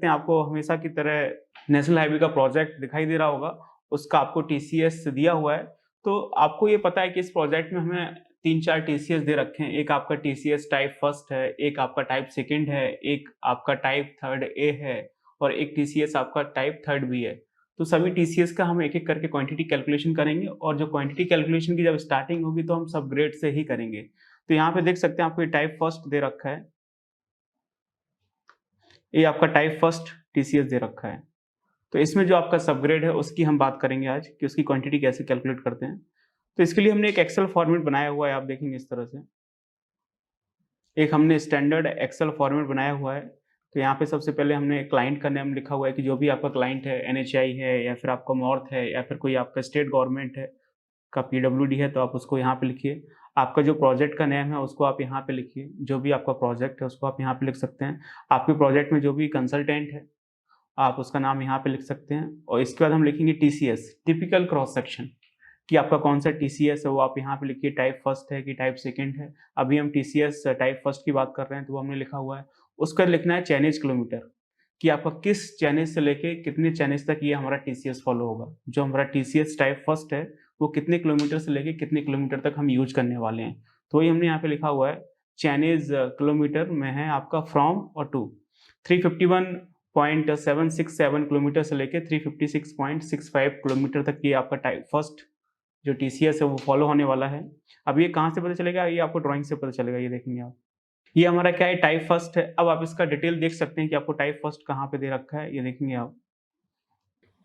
सकते हैं आपको हमेशा की तरह नेशनल हाईवे का प्रोजेक्ट दिखाई दे रहा होगा, उसका आपको टीसीएस दिया हुआ है। तो आपको ये पता है कि इस प्रोजेक्ट में हमें 3-4 टीसीएस दे रखे हैं। एक आपका टीसीएस टाइप फर्स्ट है, एक आपका टाइप सेकंड है, एक आपका टाइप थर्ड ए है और एक टीसीएस आपका टाइप थर्ड बी है। तो सभी टीसीएस का हम एक-एक करके क्वांटिटी कैलकुलेशन करेंगे और जो क्वांटिटी कैलकुलेशन की जब स्टार्टिंग होगी तो हम सब ग्रेड से ही करेंगे। तो यहाँ पे देख सकते हैं आपको ये टाइप फर्स्ट दे रखा है। ये आपका टाइप फर्स्ट टीसीएस दे रखा है। तो इसमें जो आपका सबग्रेड है उसकी हम बात करेंगे आज कि उसकी क्वांटिटी कैसे कैलकुलेट करते हैं। तो इसके लिए हमने एक एक्सेल फॉर्मेट बनाया हुआ है, आप देखेंगे इस तरह से। एक हमने स्टैंडर्ड एक्सेल फॉर्मेट बनाया हुआ है। तो यहाँ पे सबसे पहले हमने क्लाइंट का नाम लिखा हुआ है कि जो भी आपका क्लाइंट है, एनएचआई है या फिर आपका मॉर्थ है या फिर कोई आपका स्टेट गवर्नमेंट है का पीडब्ल्यूडी है तो आप उसको यहाँ पे लिखिए। आपका जो प्रोजेक्ट का नेम है उसको आप यहाँ पे लिखिए। जो भी आपका प्रोजेक्ट है उसको आप यहाँ पे लिख सकते हैं। आपके प्रोजेक्ट में जो भी कंसल्टेंट है आप उसका नाम यहाँ पे लिख सकते हैं और इसके बाद हम लिखेंगे टीसीएस, टिपिकल क्रॉस सेक्शन, कि आपका कौन सा टीसीएस है वो आप यहाँ पे लिखिए। टाइप फर्स्ट है कि टाइप सेकंड है। अभी हम टीसीएस टाइप फर्स्ट की बात कर रहे हैं तो वो हमने लिखा हुआ है। उसका लिखना है चैनेज किलोमीटर, कि आपका किस चैनेज से लेके कितने चैनेज तक ये हमारा टीसीएस फॉलो होगा। जो हमारा टीसीएस टाइप फर्स्ट है वो कितने किलोमीटर से लेके कितने किलोमीटर तक हम यूज करने वाले हैं। तो वही हमने यहाँ पे लिखा हुआ है। चैनेज किलोमीटर में है आपका फ्रॉम और टू 351.767 किलोमीटर से लेके 356.65 किलोमीटर तक ये आपका टाइप फर्स्ट जो टीसीएस है वो फॉलो होने वाला है। अब ये कहाँ से पता चलेगा, ये आपको ड्राइंग से पता चलेगा। ये देखेंगे आप, ये हमारा क्या है, टाइप फर्स्ट है। अब आप इसका डिटेल देख सकते हैं कि आपको टाइप फर्स्ट कहाँ पे दे रखा है। ये देखेंगे आप,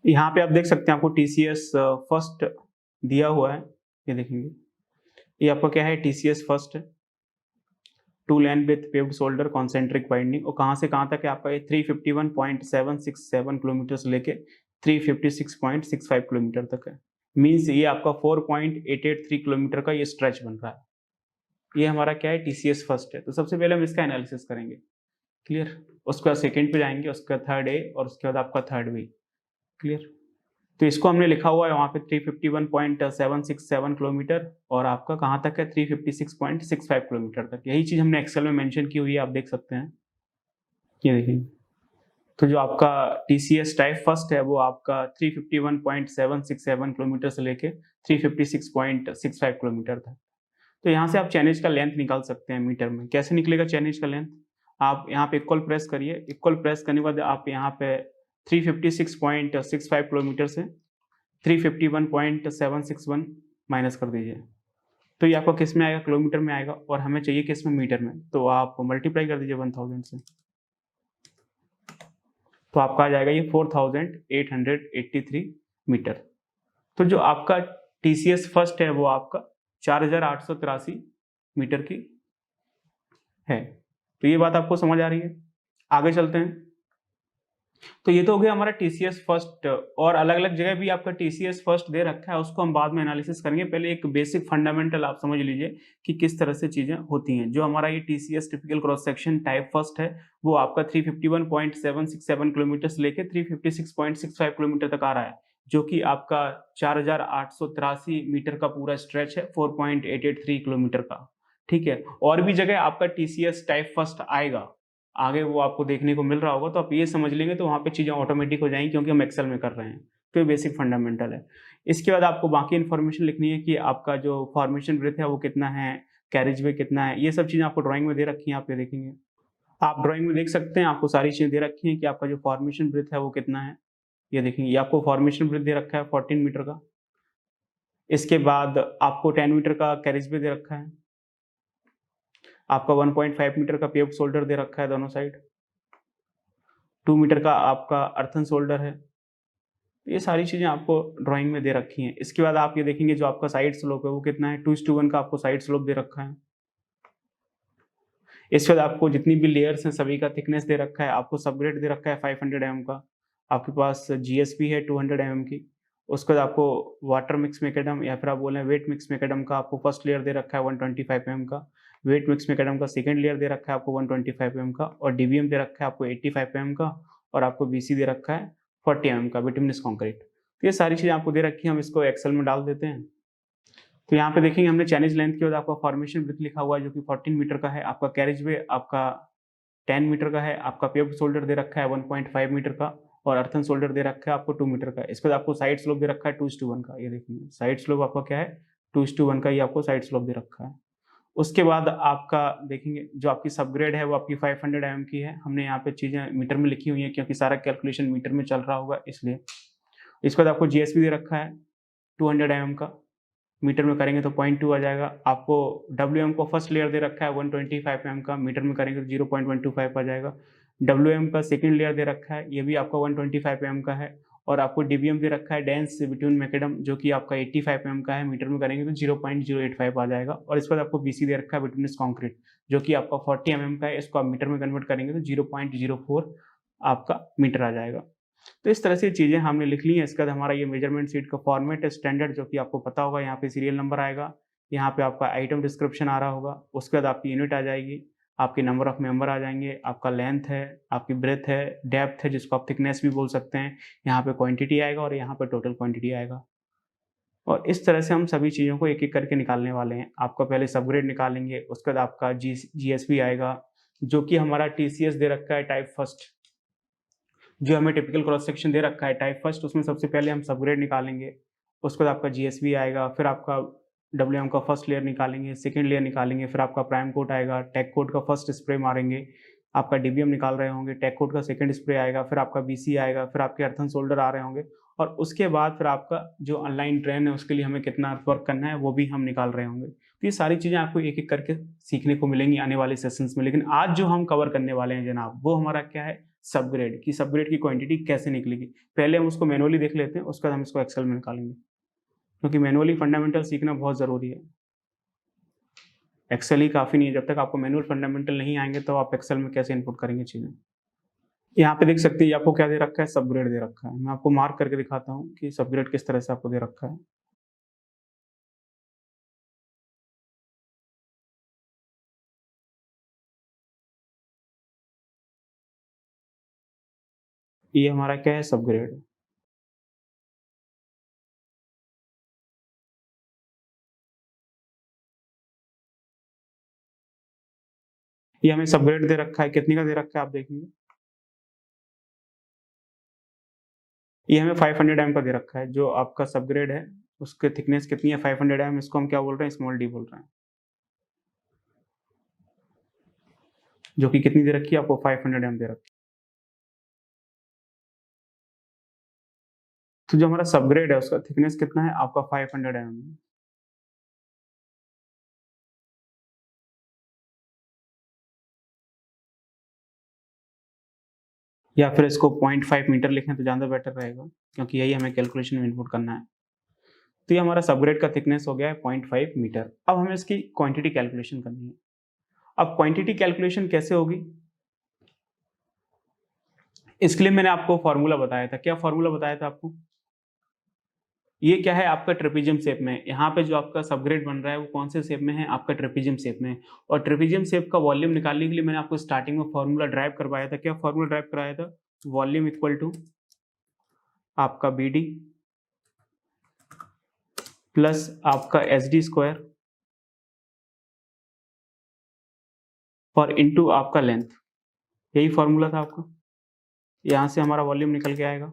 यहाँ पे आप देख सकते हैं आपको टीसीएस फर्स्ट दिया हुआ है। ये देखेंगे, ये आपका क्या है, टीसीएस फर्स्ट है, 2 lane with paved shoulder concentric winding. और कहाँ से कहाँ तक है आपका, ये 351.767 किलोमीटर से लेके 356.65 किलोमीटर तक है। मीन्स ये आपका 4.883 किलोमीटर का ये स्ट्रेच बन रहा है। ये हमारा क्या है, टीसीएस फर्स्ट है। तो सबसे पहले हम इसका एनालिसिस करेंगे, क्लियर। उसके बाद सेकंड पे जाएंगे, उसके बाद थर्ड ए और उसके बाद आपका थर्ड बी, क्लियर। तो इसको हमने लिखा हुआ है वहाँ पे 351.767 किलोमीटर और आपका कहाँ तक है, 356.65 किलोमीटर तक। यही चीज हमने एक्सेल में मेंशन की हुई है, आप देख सकते हैं। ये देखिए, तो जो आपका टीसीएस टाइप फर्स्ट है वो आपका 351.767 किलोमीटर से लेके 356.65 किलोमीटर तक। तो यहाँ से आप चैनेज का लेंथ निकाल सकते हैं मीटर में। कैसे निकलेगा चैनेज का लेंथ, आप यहाँ पे इक्वल प्रेस करिए। इक्वल प्रेस करने के बाद आप यहाँ पे 356.65 किलोमीटर से 351.761 माइनस कर दीजिए। तो ये आपका किस में आएगा, किलोमीटर में आएगा और हमें चाहिए किस में, मीटर में। तो आप मल्टीप्लाई कर दीजिए 1000 से, तो आपका आ जाएगा ये 4883 मीटर। तो जो आपका टीसीएस फर्स्ट है वो आपका 4883 मीटर की है। तो ये बात आपको समझ आ रही है। आगे चलते हैं। तो ये तो हो गया हमारा टीसीएस फर्स्ट। और अलग अलग जगह भी आपका टीसीएस फर्स्ट दे रखा है, उसको हम बाद में एनालिसिस करेंगे। पहले एक बेसिक फंडामेंटल आप समझ लीजिए कि किस तरह से चीजें होती हैं। जो हमारा ये TCS typical cross section type first है वो आपका 351.767 किलोमीटर से लेकर 356.65 किलोमीटर तक आ रहा है, जो कि आपका 4883 मीटर का पूरा स्ट्रेच है, 4.883 किलोमीटर का। ठीक है, और भी जगह आपका टीसीएस टाइप फर्स्ट आएगा, आगे वो आपको देखने को मिल रहा होगा। तो आप ये समझ लेंगे तो वहाँ पे चीज़ें ऑटोमेटिक हो जाएंगी, क्योंकि हम एक्सेल में कर रहे हैं। तो ये बेसिक फंडामेंटल है। इसके बाद आपको बाकी इन्फॉर्मेशन लिखनी है कि आपका जो फॉर्मेशन ब्रेथ है वो कितना है, कैरेज वे कितना है। ये सब चीज़ें आपको ड्राइंग में दे रखी हैं, आप ये देखेंगे। आप ड्राइंग में देख सकते हैं, आपको सारी चीज़ें दे रखी हैं कि आपका जो फॉर्मेशन ब्रेथ है वो कितना है। ये देखेंगे, ये आपको फॉर्मेशन ब्रेथ दे रखा है 14 मीटर का। इसके बाद आपको 10 मीटर का कैरेज वे दे रखा है। आपका 1.5 मीटर का पेव्ड शोल्डर दे रखा है दोनों साइड। 2 मीटर का आपका अर्थन शोल्डर है। ये सारी चीजें आपको ड्राइंग में दे रखी हैं। इसके बाद आप ये देखेंगे जो आपका साइड स्लोप है वो कितना है, 2:1 का आपको साइड स्लोप दे रखा है। इसके बाद आपको जितनी भी लेयर्स हैं सभी का थिकनेस दे रखा है। आपको सबग्रेड दे रखा है 500 mm का। आपके पास जीएसपी है 200 mm की। उसके बाद आपको वाटर मिक्स मैकेडम या फिर आप बोले वेट मिक्स मैकेडम का आपको फर्स्ट लेयर दे रखा है 125 mm का। वेट मिक्स मैकेडम का सेकंड लेयर दे रखा है आपको 125 mm का। और डीबीएम दे रखा है आपको 85 mm का। और आपको बीसी दे रखा है 40 mm का, बिटुमिनस कंक्रीट। तो ये सारी चीजें आपको दे रखी है। हम इसको एक्सेल में डाल देते हैं। तो यहाँ पे देखेंगे हमने चैनेज लेंथ के बाद आपका फॉर्मेशन ब्रेथ लिखा हुआ है जो कि 14 मीटर का है। आपका कैरेज वे आपका 10 मीटर का है, आपका पेव्ड शोल्डर दे रखा है 1.5 मीटर का, और अर्थन शोल्डर दे रखा है आपको 2 मीटर का। इसके बाद आपको साइड स्लोप दे रखा है 2:1 का। ये देखिए साइड स्लोप आपका क्या है 2:1 का, ये आपको साइड स्लोप दे रखा है। उसके बाद आपका देखेंगे जो आपकी सबग्रेड है वो आपकी 500 mm की है। हमने यहाँ पे चीजें मीटर में लिखी हुई है क्योंकि सारा कैलकुलेशन मीटर में चल रहा होगा इसलिए। इसके बाद आपको जीएसपी दे रखा है 200 mm का, मीटर में करेंगे तो 0.2 आ जाएगा। आपको WM को फर्स्ट लेयर दे रखा है 125 mm का, मीटर में करेंगे तो 0.125 आ जाएगा। WM का सेकंड लेयर दे रखा है, ये भी आपका 125 mm का है। और आपको DBM दे रखा है डेंस बिटवीन मैकेडम, जो कि आपका 85 mm का है, मीटर में करेंगे तो 0.085 आ जाएगा। और इसके बाद आपको BC दे रखा है बिटवीन कॉन्क्रीट, जो कि आपका 40 mm का है, इसको आप मीटर में कन्वर्ट करेंगे तो 0.04 आपका मीटर आ जाएगा। तो इस तरह से चीजें हमने लिख ली हैं। इसके बाद हमारा ये मेजरमेंट शीट का फॉर्मेट है स्टैंडर्ड, जो कि आपको पता होगा। यहाँ पे सीरियल नंबर आएगा, यहाँ पे आपका आइटम डिस्क्रिप्शन आ रहा होगा, उसके बाद आपकी यूनिट आ जाएगी, आपके नंबर ऑफ मेंबर आ जाएंगे, आपका लेंथ है, आपकी ब्रेथ है, डेप्थ है जिसको आप थिकनेस भी बोल सकते हैं, यहाँ पे क्वांटिटी आएगा और यहाँ पे टोटल क्वांटिटी आएगा। और इस तरह से हम सभी चीज़ों को एक एक करके निकालने वाले हैं। आपका पहले सबग्रेड निकालेंगे, उसके बाद आपका GSP आएगा, जो कि हमारा TCS दे रखा है टाइप फर्स्ट, जो हमें टिपिकल क्रॉस सेक्शन दे रखा है टाइप फर्स्ट, उसमें सबसे पहले हम सबग्रेड निकालेंगे। उसके बाद आपका GSP आएगा, फिर आपका WM का फर्स्ट लेयर निकालेंगे, सेकंड लेयर निकालेंगे, फिर आपका प्राइम कोट आएगा, टेक कोट का फर्स्ट स्प्रे मारेंगे, आपका DBM निकाल रहे होंगे, टेक कोट का सेकंड स्प्रे आएगा, फिर आपका BC आएगा, फिर आपके अर्थन शोल्डर आ रहे होंगे, और उसके बाद फिर आपका जो अनलाइन ट्रेन है उसके लिए हमें कितना वर्क करना है वो भी हम निकाल रहे होंगे। तो ये सारी चीज़ें आपको एक एक करके सीखने को मिलेंगी आने वाले सेशंस में। लेकिन आज जो हम कवर करने वाले हैं जनाब, वो हमारा क्या है, सबग्रेड की। सबग्रेड की क्वांटिटी कैसे निकलेगी, पहले हम उसको मैनुअली देख लेते हैं, उसके बाद हम इसको एक्सेल में निकालेंगे, क्योंकि मैनुअली फंडामेंटल सीखना बहुत ज़रूरी है। एक्सेल ही काफ़ी नहीं है, जब तक आपको मैनुअल फंडामेंटल नहीं आएंगे तो आप एक्सेल में कैसे इनपुट करेंगे चीज़ें। यहाँ पे देख सकते हैं आपको क्या दे रखा है, सबग्रेड दे रखा है। मैं आपको मार्क करके दिखाता हूँ कि सबग्रेड किस तरह से आपको दे रखा है। ये हमारा क्या है, सबग्रेड। ये हमें सबग्रेड दे रखा है, कितने का दे रखा है आप देखेंगे, ये हमें 500 mm का दे रखा है। जो आपका सबग्रेड है उसके थिकनेस कितनी है, 500 mm। इसको हम क्या बोल रहे हैं, स्मॉल डी बोल रहे हैं, जो कि कितनी दे रखी है आपको, 500 mm दे रखी है। तो जो हमारा सबग्रेड है उसका थिकनेस कितना है आपका, 500 mm। या फिर इसको 0.5 मीटर लिखें तो ज़्यादा बेटर रहेगा, क्योंकि यही हमें कैलकुलेशन में इनपुट करना है। तो ये हमारा सबग्रेड का थिकनेस हो गया है 0.5 मीटर। अब हमें इसकी क्वांटिटी कैलकुलेशन करनी है। अब क्वांटिटी कैलकुलेशन कैसे होगी, इसके लिए मैंने आपको फॉर्मूला बताया था। क्या फॉर्मूला बताया था आपको, ये क्या है आपका ट्रेपेजियम शेप में। यहाँ पे जो आपका सबग्रेड बन रहा है वो कौन से शेप में है, आपका ट्रेपेजियम शेप में। और ट्रेपेजियम शेप का वॉल्यूम निकालने के लिए मैंने आपको स्टार्टिंग में फॉर्मूला ड्राइव करवाया था। क्या फॉर्मूला ड्राइव कराया था, वॉल्यूम इक्वल टू आपका BD प्लस आपका SD स्क्वायर और इनटू आपका लेंथ। यही फॉर्मूला था आपका, यहाँ से हमारा वॉल्यूम निकल के आएगा।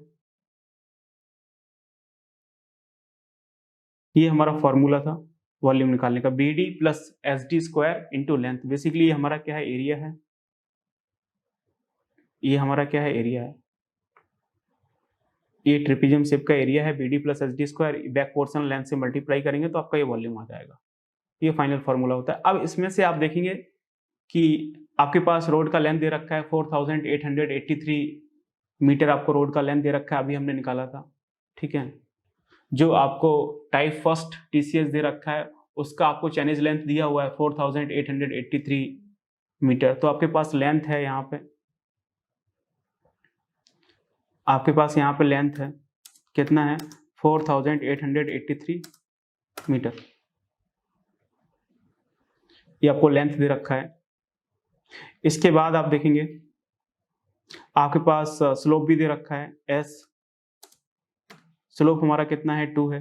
ये हमारा फॉर्मूला था वॉल्यूम निकालने का, BD plus SD square into length. Basically ये हमारा क्या है, एरिया है। ये हमारा क्या है, एरिया है। ये ट्रेपेजियम शेप का एरिया है, BD plus SD square, back portion length से मल्टीप्लाई करेंगे तो आपका ये वॉल्यूम आ जाएगा। ये फाइनल फॉर्मूला होता है। अब इसमें से आप देखेंगे कि आपके पास रोड का लेंथ दे रखा है 4883 मीटर, आपको रोड का लेंथ दे रखा है, अभी हमने निकाला था, ठीक है। जो आपको टाइप फर्स्ट TCS दे रखा है उसका आपको चैनेज लेंथ दिया हुआ है 4883 मीटर। तो आपके पास लेंथ है, यहाँ पे आपके पास यहाँ पे लेंथ है कितना है, 4883 मीटर। ये आपको लेंथ दे रखा है। इसके बाद आप देखेंगे आपके पास स्लोप भी दे रखा है S। स्लोप हमारा कितना है, 2 है।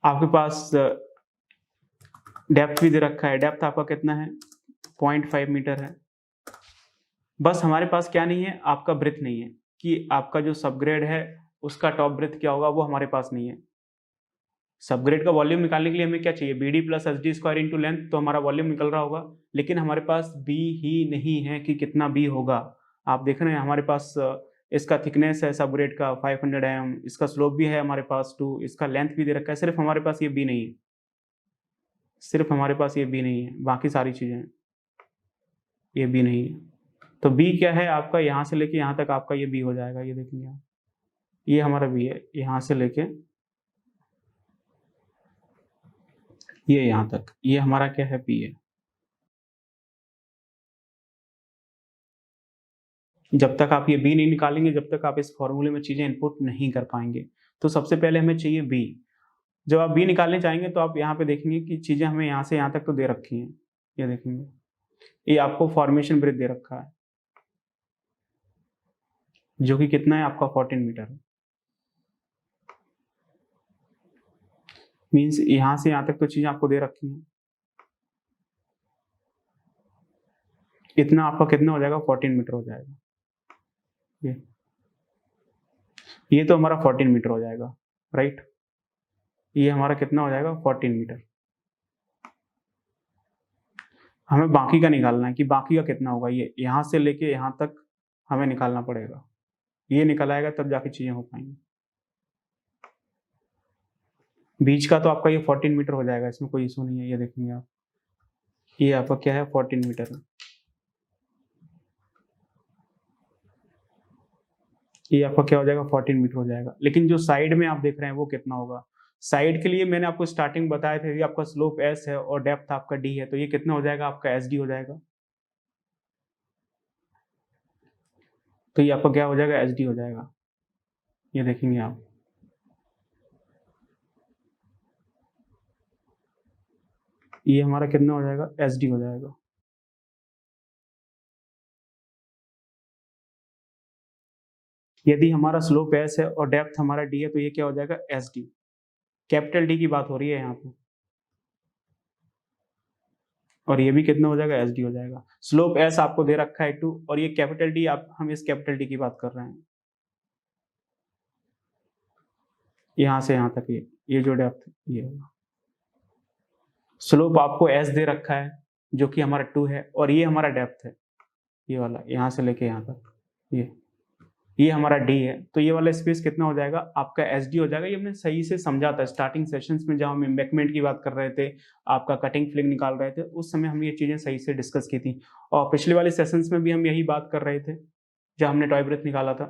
आपके पास डेप्थ भी दे रखा है, डेप्थ आपका कितना है 0.5 मीटर है। बस हमारे पास क्या नहीं है, आपका ब्रेथ नहीं है, कि आपका जो सबग्रेड है उसका टॉप ब्रेथ क्या होगा, वो हमारे पास नहीं है। सबग्रेड का वॉल्यूम निकालने के लिए हमें क्या चाहिए, BD plus HD square into length, तो हमारा वॉल्यूम निकल रहा होगा, लेकिन हमारे पास B ही नहीं है कि कितना B होगा। आप देख रहे हैं हमारे पास इसका थिकनेस है सबग्रेड का 500 mm, इसका स्लोप भी है हमारे पास 2, इसका लेंथ भी दे रखा है, सिर्फ हमारे पास ये B नहीं है, सिर्फ हमारे पास ये B नहीं है, बाकी सारी चीजें हैं, ये B नहीं है। तो B क्या है आपका, यहाँ से लेके यहाँ तक आपका ये B हो जाएगा, ये देखेंगे आप, ये हमारा B है, यहाँ से लेके ये यहाँ तक, ये हमारा क्या है, B है। जब तक आप ये B नहीं निकालेंगे, जब तक आप इस फॉर्मूले में चीजें इनपुट नहीं कर पाएंगे। तो सबसे पहले हमें चाहिए B। जब आप B निकालने चाहेंगे तो आप यहाँ पे देखेंगे कि चीजें हमें यहाँ से यहाँ तक तो दे रखी हैं, ये देखेंगे, ये आपको फॉर्मेशन ब्रेथ दे रखा है, जो कि कितना है आपका 14 मीटर है। मीन्स यहाँ से यहाँ तक तो चीजें आपको दे रखी हैं, इतना आपका कितना हो जाएगा, 14 मीटर हो जाएगा। ये तो हमारा 14 मीटर हो जाएगा, राइट। ये हमारा कितना हो जाएगा, 14 मीटर। हमें बाकी का निकालना है कि बाकी का कितना होगा, ये यहाँ से लेके यहाँ तक हमें निकालना पड़ेगा, ये निकल आएगा तब जाके चीजें हो पाएंगी। बीच का तो आपका ये 14 मीटर हो जाएगा, इसमें कोई इशू नहीं है, ये देखेंगे आप, ये आपका क्या है, 14 मीटर है। ये आपका क्या हो जाएगा, 14 मीटर हो जाएगा। लेकिन जो साइड में आप देख रहे हैं वो कितना होगा, साइड के लिए मैंने आपको स्टार्टिंग बताया था, ये आपका स्लोप S है और डेप्थ आपका D है, तो ये कितना हो जाएगा आपका SD हो जाएगा। तो ये आपका क्या हो जाएगा, SD हो जाएगा, ये देखेंगे आप। ये हमारा कितना हो जाएगा, SD हो जाएगा। यदि हमारा स्लोप S है और डेप्थ हमारा D है तो ये क्या हो जाएगा, SD। कैपिटल D की बात हो रही है यहाँ पे, और ये भी कितना हो जाएगा, SD हो जाएगा। स्लोप S आपको दे रखा है 2 और ये कैपिटल D, आप हम इस कैपिटल D की बात कर रहे हैं, यहाँ से यहाँ तक ये जो डेप्थ ये होगा। स्लोप आपको S दे रखा है जो कि हमारा 2 है, और ये हमारा डेप्थ है, ये वाला यहाँ से लेके यहाँ तक, ये हमारा D है। तो ये वाला स्पेस कितना हो जाएगा आपका, SD हो जाएगा। ये हमने सही से समझा था स्टार्टिंग सेशंस में, जब हम एम्बैकमेंट की बात कर रहे थे, आपका कटिंग फ्लिंग निकाल रहे थे, उस समय हम ये चीजें सही से डिस्कस की थी। और पिछले वाले सेशंस में भी हम यही बात कर रहे थे जब हमने टॉय ब्रेथ निकाला था।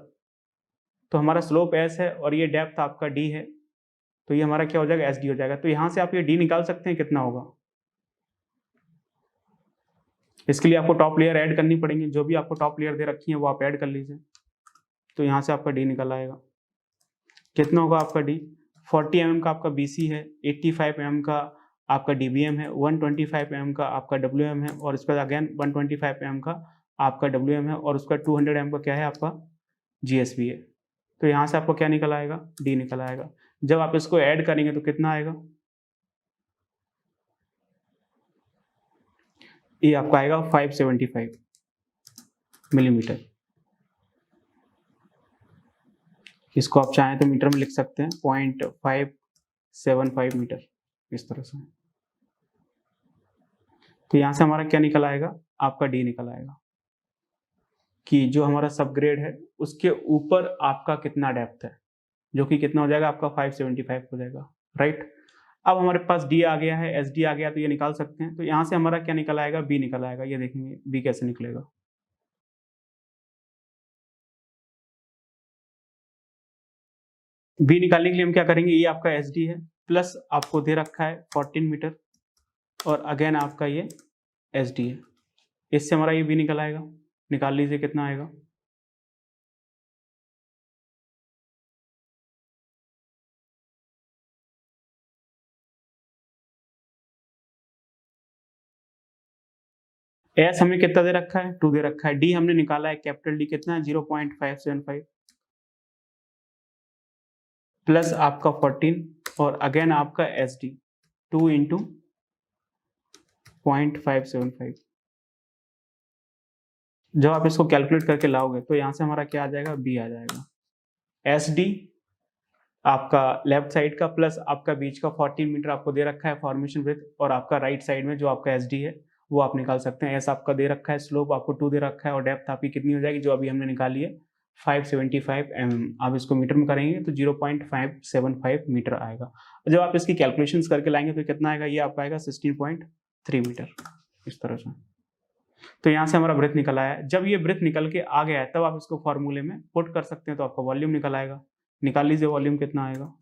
तो हमारा स्लोप S है और ये डेप्थ आपका D है, तो ये हमारा क्या हो जाएगा, SD हो जाएगा। तो यहाँ से आप ये D निकाल सकते हैं कितना होगा। इसके लिए आपको टॉप लेयर ऐड करनी पड़ेगी, जो भी आपको टॉप लेयर दे रखी है वो आप ऐड कर लीजिए। तो यहाँ से आपका D निकल आएगा, कितना होगा आपका D, 40 mm का आपका BC है, 85 mm का आपका DBM है, 125 mm का आपका WM है, और इसका अगेन 125 mm का आपका WM है, और उसका 200 mm का क्या है आपका GSB है। तो यहाँ से आपको क्या निकल आएगा, D निकल आएगा। जब आप इसको ऐड करेंगे तो कितना आएगा, ये आपका आएगा 575 मिलीमीटर। इसको आप चाहें तो मीटर में लिख सकते हैं, 0.575 मीटर, इस तरह से। तो यहां से हमारा क्या निकल आएगा, आपका D निकल आएगा, कि जो हमारा सबग्रेड है उसके ऊपर आपका कितना डेप्थ है, जो कि कितना हो जाएगा आपका 575 हो जाएगा, राइट। अब हमारे पास D आ गया है, SD आ गया, तो ये निकाल सकते हैं। तो यहाँ से हमारा क्या निकल आएगा, B निकल आएगा। ये देखेंगे B कैसे निकलेगा। B निकालने के लिए हम क्या करेंगे, ये आपका SD है, प्लस आपको दे रखा है 14 मीटर, और अगेन आपका ये SD है, इससे हमारा ये B निकल आएगा। निकाल लीजिए कितना आएगा, S हमें कितना दे रखा है, 2 दे रखा है। D हमने निकाला है, कैपिटल D कितना है, 0.575 प्लस आपका 14 और अगेन आपका SD 2 इंटू 0.575। जब आप इसको कैलकुलेट करके लाओगे तो यहाँ से हमारा क्या आ जाएगा, बी आ जाएगा। एस डी आपका लेफ्ट साइड का प्लस आपका बीच का 14 मीटर आपको दे रखा है फॉर्मेशन ब्रेथ, और आपका राइट साइड में जो आपका एस डी है वो आप निकाल सकते हैं। एस आपका दे रखा है, स्लोप आपको 2 दे रखा है, और डेप्थ आपकी कितनी हो जाएगी जो अभी हमने निकाली है 575 mm। आप इसको मीटर में करेंगे तो 0.575 मीटर आएगा। जब आप इसकी कैलकुलेशंस करके लाएंगे तो कितना आएगा, ये आपका आएगा 16.3 मीटर, इस तरह से। तो यहाँ से हमारा ब्रेथ निकल आया। जब ये ब्रेथ निकल के आ गया है तब आप इसको फॉर्मूले में पुट कर सकते हैं, तो आपका वॉल्यूम निकल आएगा। निकाल लीजिए वॉल्यूम कितना आएगा,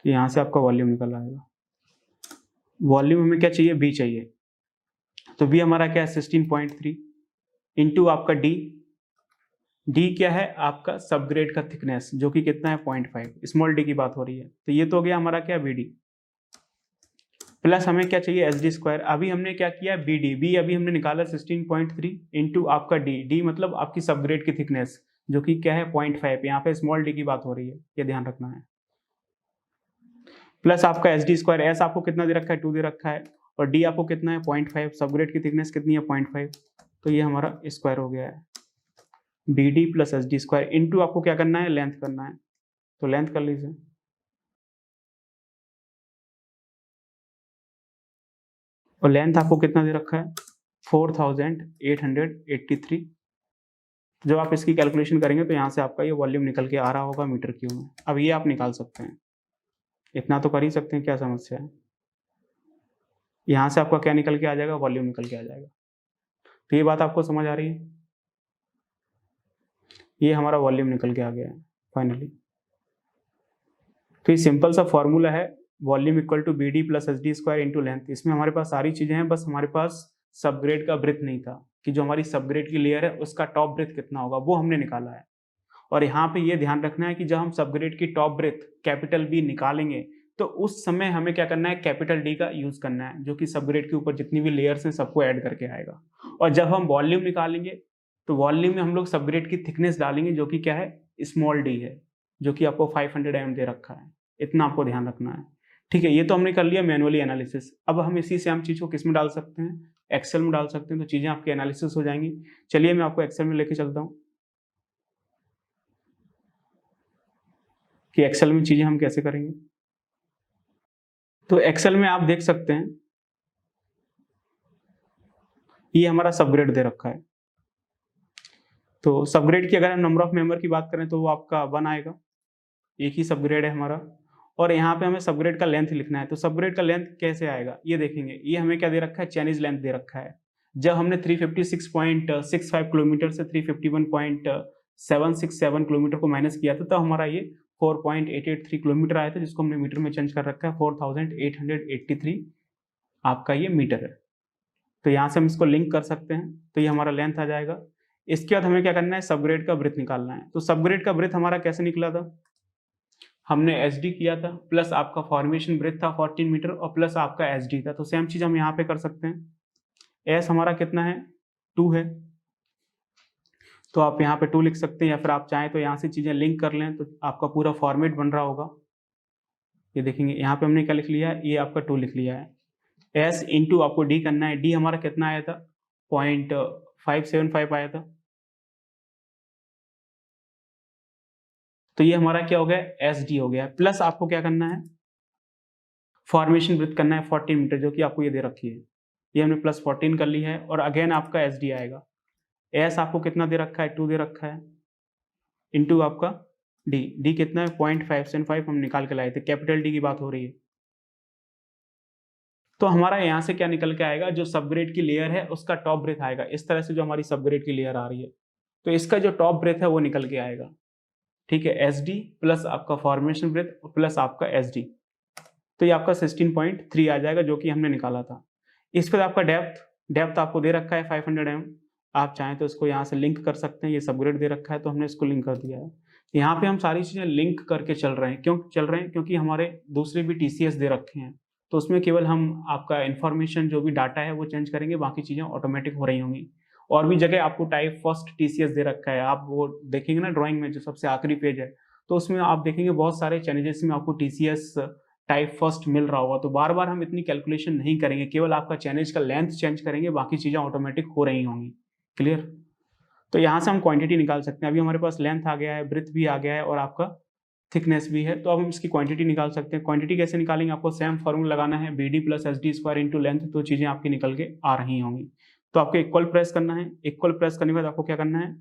यहाँ से आपका वॉल्यूम निकल आएगा। वॉल्यूम हमें क्या चाहिए, बी चाहिए, तो बी हमारा क्या है 16.3 इंटू आपका डी। डी क्या है, आपका सबग्रेड का थिकनेस जो कि कितना है 0.5, स्मॉल डी की बात हो रही है। तो ये तो हो गया हमारा क्या, बी डी, प्लस हमें क्या चाहिए एस डी स्क्वायर। अभी हमने क्या किया, बी डी, बी अभी हमने निकाला 16.3 इंटू आपका डी, डी मतलब आपकी सबग्रेड की थिकनेस जो कि क्या है 0.5, यहाँ पे स्मॉल डी की बात हो रही है, ये ध्यान रखना है। प्लस आपका एस डी स्क्वायर, एस आपको कितना दे रखा है 2 दे रखा है, और डी आपको कितना है 0.5, सबग्रेड की थिकनेस कितनी है 0.5, तो ये हमारा स्क्वायर हो गया है। B d plus s d square into आपको क्या करना है, लेंथ करना है, तो लेंथ कर लीजिए। और लेंथ आपको कितना दे रखा है 4883। जब आप इसकी कैलकुलेशन करेंगे तो यहाँ से आपका ये वॉल्यूम निकल के आ रहा होगा मीटर क्यूब में। अब ये आप निकाल सकते हैं, इतना तो कर ही सकते हैं, क्या समस्या है। यहाँ से आपका क्या निकल के आ जाएगा, वॉल्यूम निकल के आ जाएगा। तो ये बात आपको समझ आ रही है, ये हमारा वॉल्यूम निकल के आ गया है फाइनली। तो ये सिंपल सा फॉर्मूला है, volume equal to b d plus s d square into length. इसमें हमारे पास सारी चीजें हैं, बस हमारे पास सबग्रेड का ब्रेथ नहीं था कि जो हमारी सबग्रेड की लेयर है उसका टॉप ब्रेथ कितना होगा, वो हमने निकाला है। और यहाँ पे ये ध्यान रखना है कि जब हम सबग्रेड की टॉप ब्रेथ कैपिटल बी निकालेंगे तो उस समय हमें क्या करना है, कैपिटल डी का यूज करना है, जो कि सबग्रेड के ऊपर जितनी भी लेयर्स हैं सबको ऐड करके आएगा। और जब हम वॉल्यूम निकालेंगे तो वॉल्यूम में हम लोग सबग्रेड की थिकनेस डालेंगे जो कि क्या है, स्मॉल डी है, जो कि आपको 500 mm दे रखा है। इतना आपको ध्यान रखना है, ठीक है। ये तो हमने कर लिया मैनुअली एनालिसिस। अब हम इसी से हम चीज को किस में डाल सकते हैं, एक्सेल में डाल सकते हैं, तो चीजें आपकी एनालिसिस हो जाएंगी। चलिए मैं आपको एक्सेल में लेके चलता हूँ कि एक्सेल में चीजें हम कैसे करेंगे। तो एक्सेल में आप देख सकते हैं ये हमारा सबग्रेड दे रखा है। तो सबग्रेड की अगर हम नंबर ऑफ मेंबर की बात करें तो वो आपका 1 आएगा, एक ही सबग्रेड है हमारा। और यहाँ पे हमें सबग्रेड का लेंथ लिखना है, तो सबग्रेड का लेंथ कैसे आएगा ये देखेंगे। ये हमें क्या दे रखा है, चाइनीज लेंथ दे रखा है। जब हमने 356.65 किलोमीटर से 351.767 किलोमीटर को माइनस किया था तो हमारा ये 4.883 किलोमीटर आया था, जिसको हमने मीटर में चेंज कर रखा है 4883 आपका ये मीटर है। तो यहाँ से हम इसको लिंक कर सकते हैं, तो ये हमारा लेंथ आ जाएगा। इसके बाद हमें क्या करना है, सबग्रेड का ब्रेथ निकालना है। तो सबग्रेड का ब्रेथ हमारा कैसे निकला था, हमने एस डी किया था, प्लस आपका फॉर्मेशन ब्रेथ था 14 मीटर, और प्लस आपका एस डी था। तो सेम चीज हम यहाँ पे कर सकते हैं। एस हमारा कितना है 2 है, तो आप यहाँ पे 2 लिख सकते हैं, या फिर आप चाहें तो यहाँ से चीजें लिंक कर लें तो आपका पूरा फॉर्मेट बन रहा होगा। ये देखेंगे यहाँ पे हमने क्या लिख लिया है, ये आपका 2 लिख लिया है। एस इंटू आपको डी करना है, डी हमारा कितना आया था 0.575 आया था। तो ये हमारा क्या हो गया, एस डी हो गया। प्लस आपको क्या करना है, फॉर्मेशन ब्रेथ करना है 14 मीटर, जो कि आपको ये दे रखी है। ये हमने प्लस 14 कर ली है, और अगेन आपका एस डी आएगा। एस आपको कितना दे रखा है 2 दे रखा है, इंटू आपका डी, डी कितना है 0.575 हम निकाल के लाए थे, कैपिटल डी की बात हो रही है। तो हमारा यहाँ से क्या निकल के आएगा, जो सबग्रेड की लेयर है उसका टॉप ब्रेथ आएगा। इस तरह से जो हमारी सबग्रेड की लेयर आ रही है तो इसका जो टॉप ब्रेथ है वो निकल के आएगा, ठीक है। एस डी प्लस आपका फॉर्मेशन ब्रेथ प्लस आपका एस डी, तो ये आपका 16.3 आ जाएगा जो कि हमने निकाला था। इसके बाद आपका डेप्थ आपको दे रखा है 500 mm। आप चाहें तो इसको यहाँ से लिंक कर सकते हैं, ये सबग्रेड दे रखा है तो हमने इसको लिंक कर दिया है। यहाँ पे हम सारी चीजें लिंक करके चल रहे हैं, क्यों चल रहे हैं, क्योंकि हमारे दूसरे भी टीसीएस दे रखे हैं, तो उसमें केवल हम आपका इन्फॉर्मेशन जो भी डाटा है वो चेंज करेंगे, बाकी चीजें ऑटोमेटिक हो रही होंगी। और भी जगह आपको टाइप फर्स्ट टीसीएस दे रखा है, आप वो देखेंगे ना ड्राइंग में जो सबसे आखिरी पेज है, तो उसमें आप देखेंगे बहुत सारे चेंजेस में आपको टीसीएस टाइप फर्स्ट मिल रहा होगा, तो बार बार हम इतनी कैलकुलेशन नहीं करेंगे, केवल आपका चैनेज का लेंथ चेंज करेंगे, बाकी चीज़ें ऑटोमेटिक हो रही होंगी। क्लियर? तो यहाँ से हम क्वांटिटी निकाल सकते हैं। अभी हमारे पास लेंथ आ गया है, ब्रेथ भी आ गया है और आपका थिकनेस भी है, तो अब हम इसकी क्वांटिटी निकाल सकते हैं। क्वांटिटी कैसे निकालेंगे? आपको सेम फॉर्मूला लगाना है, BD plus SD square into length, तो चीज़ें आपकी निकल के आ रही होंगी। तो आपको इक्वल प्रेस करना है, इक्वल प्रेस करने के बाद आपको क्या करना है,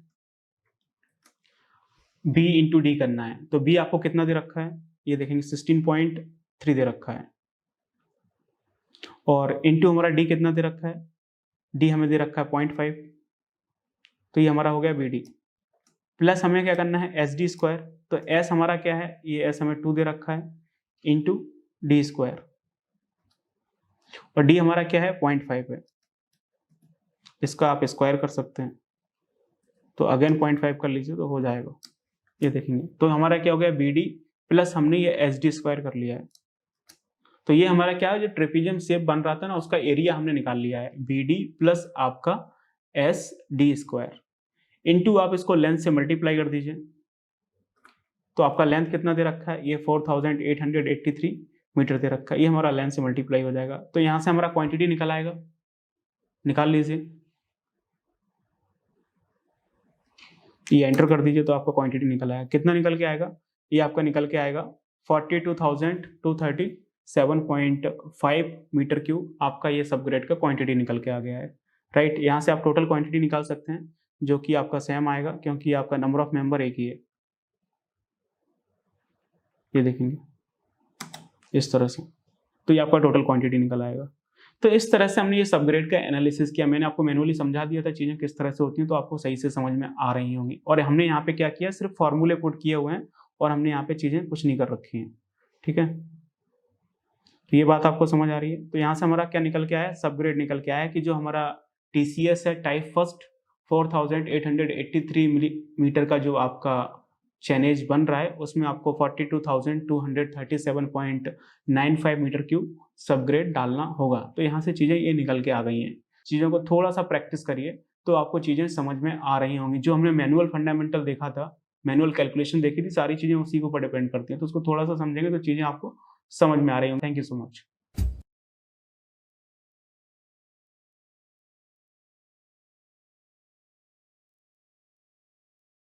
B इंटू डी करना है। तो B आपको कितना दे रखा है, ये देखेंगे 16.3 दे रखा है, और इंटू हमारा D कितना दे रखा है, D हमें दे रखा है 0.5, तो ये हमारा हो गया BD। प्लस हमें क्या करना है, SD स्क्वायर, तो S हमारा क्या है, ये S हमें 2 दे रखा है, इंटू D स्क्वायर, और D हमारा क्या है 0.5 है, इसका आप स्क्वायर कर सकते हैं, तो अगेन 0.5 कर लीजिए तो हो जाएगा। ये देखेंगे तो हमारा क्या हो गया, BD प्लस हमने ये SD स्क्वायर कर लिया है। तो ये हमारा क्या है, जो ट्रेपीजियम शेप बन रहा था ना, उसका एरिया हमने निकाल लिया है, BD प्लस आपका SD स्क्वायर इंटू आप इसको लेंथ से मल्टीप्लाई कर दीजिए, तो आपका लेंथ कितना दे रखा है, ये 4883 मीटर दे रखा है, ये हमारा लेंथ से मल्टीप्लाई हो जाएगा। तो यहाँ से हमारा क्वांटिटी निकल आएगा, निकाल लीजिए, ये एंटर कर दीजिए, तो आपका क्वांटिटी निकल आएगा। कितना निकल के आएगा, ये आपका निकल के आएगा 42,237.5 मीटर क्यूब, आपका ये सब ग्रेड का क्वांटिटी निकल के आ गया है। राइट, यहाँ से आप टोटल क्वांटिटी निकाल सकते हैं, जो कि आपका सेम आएगा, क्योंकि आपका नंबर ऑफ मेंबर एक ही है। ये देखेंगे इस तरह से, तो ये आपका टोटल क्वांटिटी निकल आएगा। तो इस तरह से हमने ये सबग्रेड का एनालिसिस किया। मैंने आपको मैनुअली समझा दिया था चीज़ें किस तरह से होती हैं, तो आपको सही से समझ में आ रही होंगी। और हमने यहाँ पे क्या किया, सिर्फ फॉर्मूले पुट किए हुए हैं, और हमने यहाँ पे चीज़ें कुछ नहीं कर रखी हैं। ठीक है, तो ये बात आपको समझ आ रही है। तो यहाँ से हमारा क्या निकल के आया, सबग्रेड निकल के आया कि जो हमारा TCS है टाइप फर्स्ट 4883 मिलीमीटर का जो आपका चैनेज बन रहा है, उसमें आपको 42,237.95 मीटर क्यूब सबग्रेड डालना होगा। तो यहाँ से चीज़ें ये निकल के आ गई हैं। चीज़ों को थोड़ा सा प्रैक्टिस करिए तो आपको चीज़ें समझ में आ रही होंगी। जो हमने मैनुअल फंडामेंटल देखा था, मैनुअल कैलकुलेशन देखी थी, सारी चीज़ें उसी के ऊपर डिपेंड करती हैं, तो उसको थोड़ा सा समझेंगे तो चीज़ें आपको समझ में आ रही होंगी। Thank you so much.